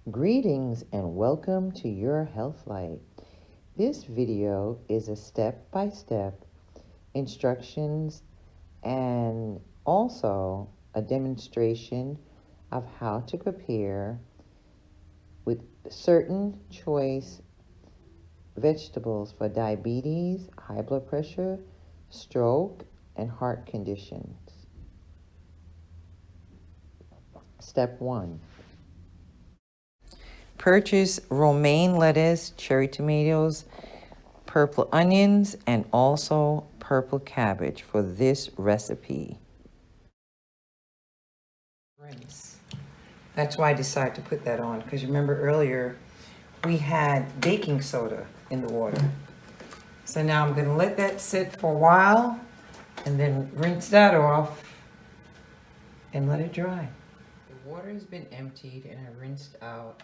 Greetings and welcome to your Health Light. This video is a step-by-step instructions and also a demonstration of how to prepare with certain choice vegetables for diabetes, high blood pressure, stroke, and heart conditions. Step 1. Purchase romaine lettuce, cherry tomatoes, purple onions, and also purple cabbage for this recipe. Rinse. That's why I decided to put that on, because remember earlier we had baking soda in the water. So now I'm going to let that sit for a while and then rinse that off and let it dry. The water has been emptied and I rinsed out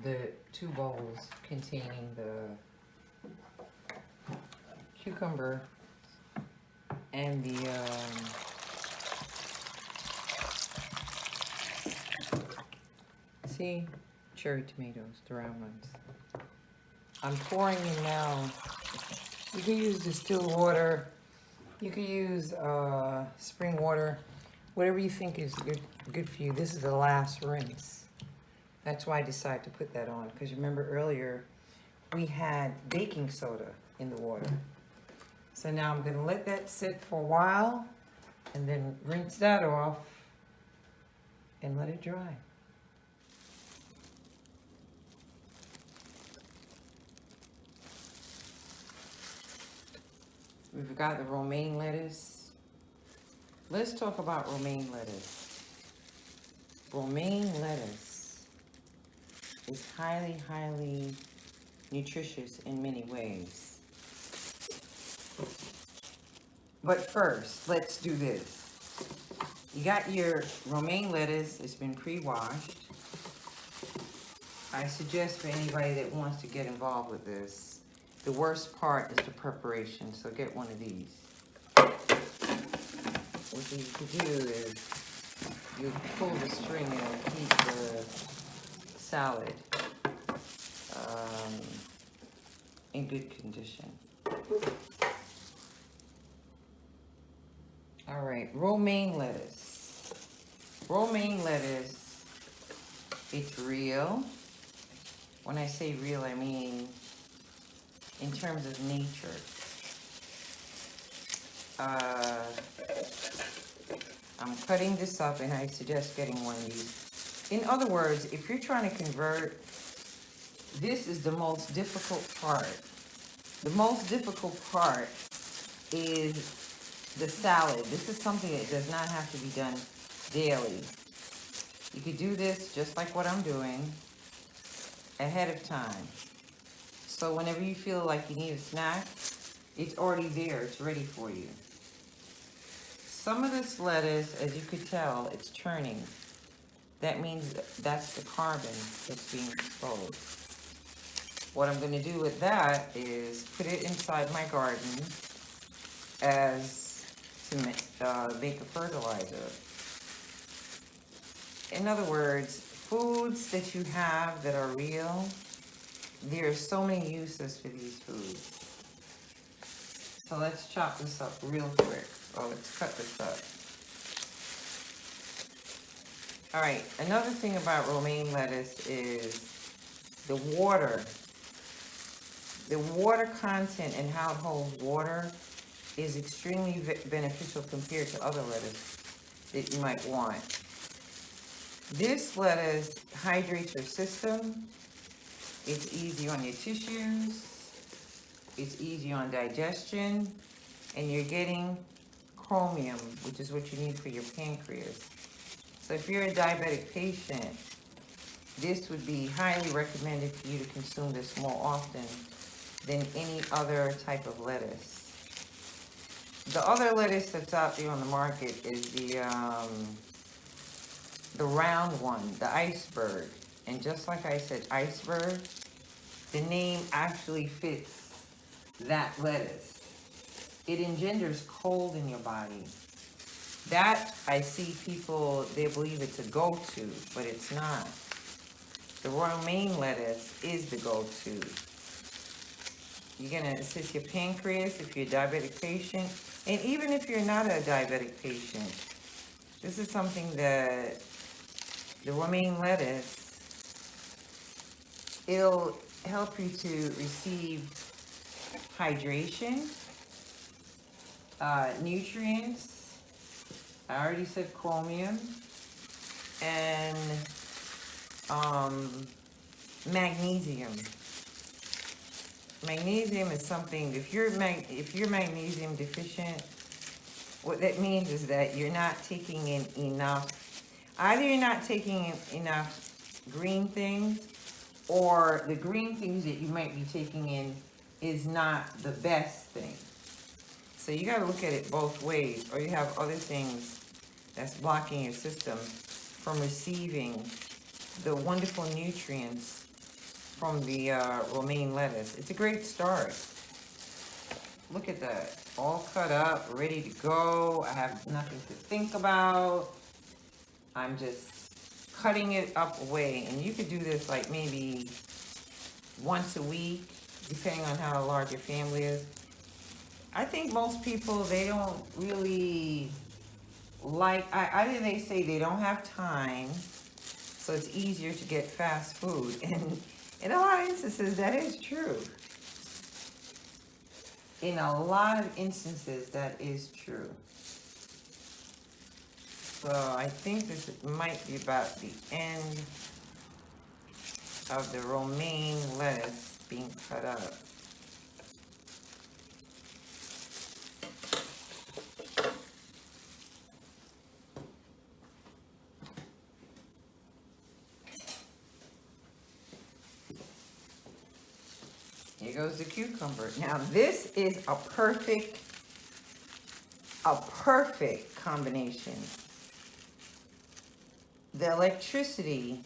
the 2 bowls containing the cucumber and the cherry tomatoes, the round ones. I'm pouring in now. You can use distilled water. You can use spring water, whatever you think is good for you. This is the last rinse. That's why I decided to put that on, because remember earlier we had baking soda in the water. So now I'm going to let that sit for a while and then rinse that off and let it dry. We've got the romaine lettuce. Let's talk about romaine lettuce. Romaine lettuce is highly, highly nutritious in many ways. But first, let's do this. You got your romaine lettuce, it's been pre-washed. I suggest for anybody that wants to get involved with this, the worst part is the preparation, so get one of these. What you can do is you pull the string and keep the salad in good condition. All right, romaine lettuce. Romaine lettuce, it's real. When I say real, I mean in terms of nature. I'm cutting this up and I suggest getting one of these. In other words, if you're trying to convert, this is the most difficult part. The most difficult part is the salad. This is something that does not have to be done daily. You could do this just like what I'm doing ahead of time. So whenever you feel like you need a snack, it's already there, it's ready for you. Some of this lettuce, as you could tell, it's churning. That means that's the carbon that's being exposed. What I'm going to do with that is put it inside my garden as to make a fertilizer. In other words, foods that you have that are real, there are so many uses for these foods. So let's chop this up real quick. Oh, let's cut this up. All right, another thing about romaine lettuce is the water. The water content and how it holds water is extremely beneficial compared to other lettuce that you might want. This lettuce hydrates your system. It's easy on your tissues. It's easy on digestion. And you're getting chromium, which is what you need for your pancreas. So if you're a diabetic patient, this would be highly recommended for you to consume this more often than any other type of lettuce. The other lettuce that's out there on the market is the round one, the iceberg. And just like I said, iceberg, the name actually fits that lettuce. It engenders cold in your body. That, I see people, they believe it's a go-to, but it's not. the romaine lettuce is the go-to. You're going to assist your pancreas if you're a diabetic patient. And even if you're not a diabetic patient, this is something that the romaine lettuce, it'll help you to receive hydration, nutrients. I already said chromium, and magnesium. Magnesium is something, if you're magnesium deficient, what that means is that you're not taking in enough. Either you're not taking in enough green things, or the green things that you might be taking in is not the best thing. So you got to look at it both ways, or you have other things that's blocking your system from receiving the wonderful nutrients from the romaine lettuce. It's a great start. Look at that. All cut up, ready to go. I have nothing to think about. I'm just cutting it up away. And you could do this like maybe once a week, depending on how large your family is. I think most people, they don't really like, either they say they don't have time, so it's easier to get fast food. And in a lot of instances, that is true. In a lot of instances, that is true. So I think this might be about the end of the romaine lettuce being cut up. Here goes the cucumber. Now this is a perfect combination. The electricity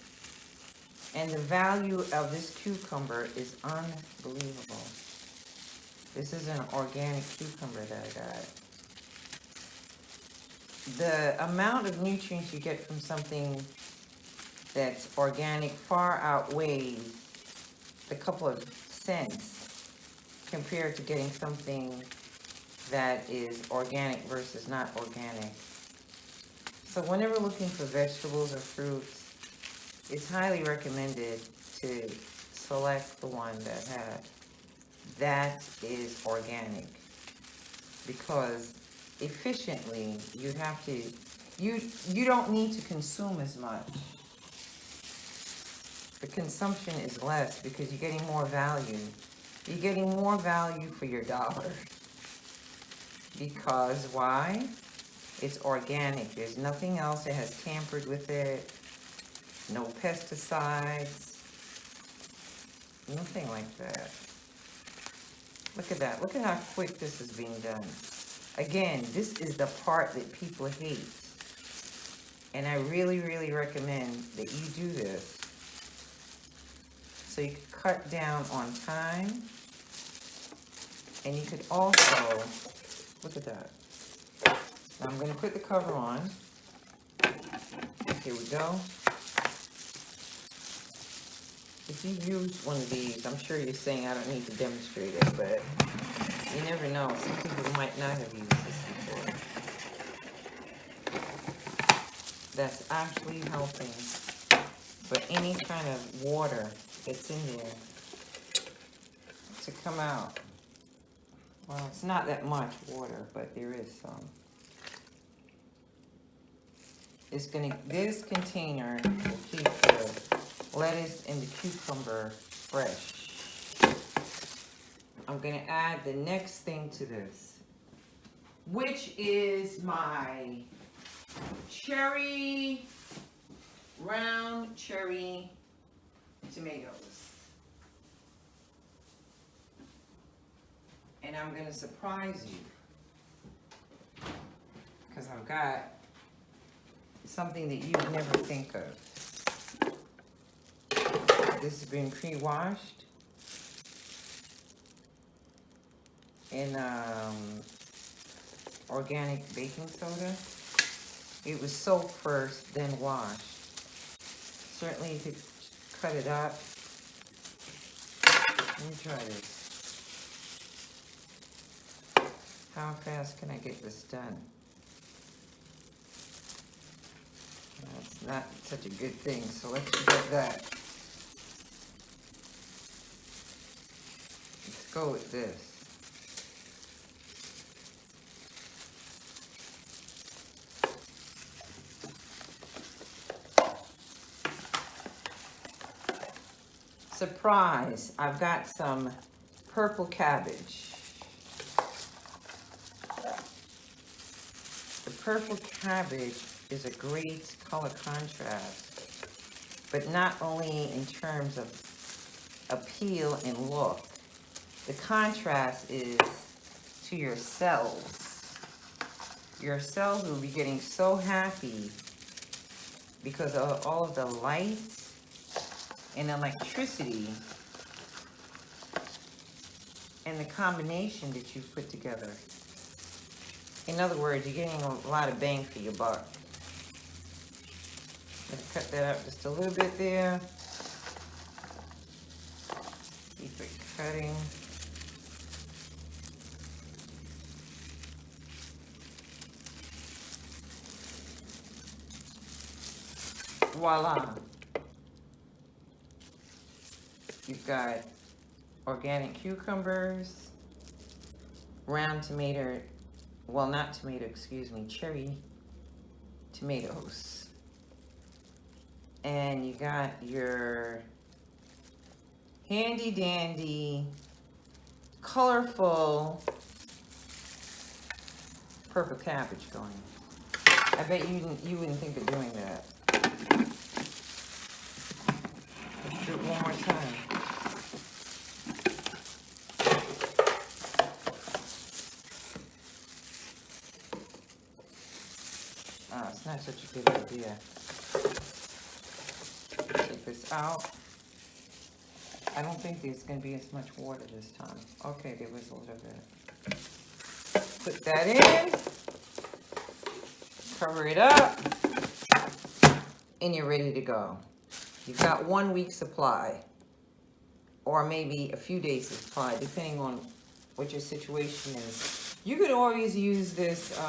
and the value of this cucumber is unbelievable. This is an organic cucumber that I got. The amount of nutrients you get from something that's organic far outweighs the couple of cents compared to getting something that is organic versus not organic. So whenever looking for vegetables or fruits, it's highly recommended to select the one that is organic, because efficiently you don't need to consume as much. The consumption is less because you're getting more value. You're getting more value for your dollar. Because why? It's organic. There's nothing else that has tampered with it. No pesticides. Nothing like that. Look at that. Look at how quick this is being done. Again, this is the part that people hate. And I really, really recommend that you do this, so you could cut down on time. And you could also, look at that. Now I'm going to put the cover on. Here we go. If you use one of these, I'm sure you're saying I don't need to demonstrate it, but you never know. Some people might not have used this before. That's actually helping for any kind of water that's in there to come out. Well, it's not that much water, but there is some. This container will keep the lettuce and the cucumber fresh. I'm gonna add the next thing to this, which is my round cherry tomatoes. And I'm gonna surprise you, because I've got something that you'd never think of. This has been pre-washed in organic baking soda. It was soaked first, then washed. Certainly you could cut it up. Let me try this. How fast can I get this done? That's not such a good thing, so let's get that. Let's go with this. Surprise, I've got some purple cabbage. The purple cabbage is a great color contrast, but not only in terms of appeal and look. The contrast is to your cells. Your cells will be getting so happy because of all of the light and electricity and the combination that you've put together. In other words, you're getting a lot of bang for your buck. Let's cut that up just a little bit there. Keep it cutting. Voila. You've got organic cucumbers, round tomato, well, not tomato, excuse me, cherry tomatoes. And you got your handy dandy, colorful purple cabbage going. I bet you wouldn't think of doing that. Let's do it one more time. Oh, it's not such a good idea. Take this out. I don't think there's going to be as much water this time. Okay, there was a little bit. Put that in. Cover it up. And you're ready to go. You've got 1 week supply. Or maybe a few days supply, depending on what your situation is. You could always use this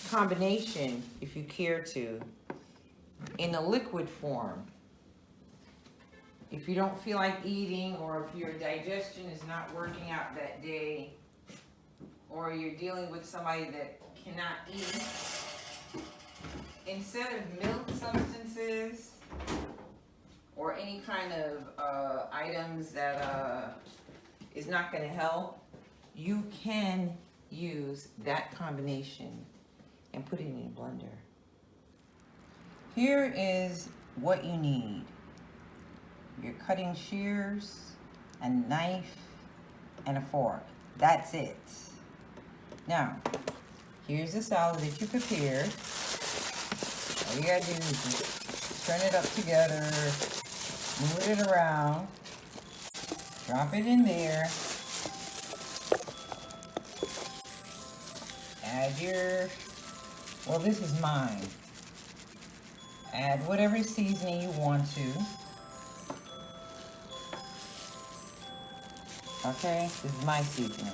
combination, if you care to, in a liquid form. If you don't feel like eating, or if your digestion is not working out that day, or you're dealing with somebody that cannot eat, instead of milk substances or any kind of items that is not going to help, you can use that combination and put it in your blender. Here is what you need. Your cutting shears, a knife, and a fork. That's it. Now, here's the salad that you prepared. All you gotta do is just turn it up together, move it around, drop it in there, add your, well, this is mine. Add whatever seasoning you want to. Okay, this is my seasoning.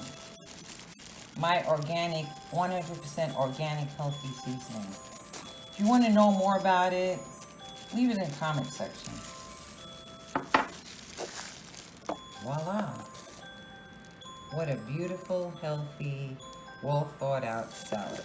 My organic, 100% organic healthy seasoning. If you want to know more about it, leave it in the comment section. Voila. What a beautiful, healthy, well thought out salad.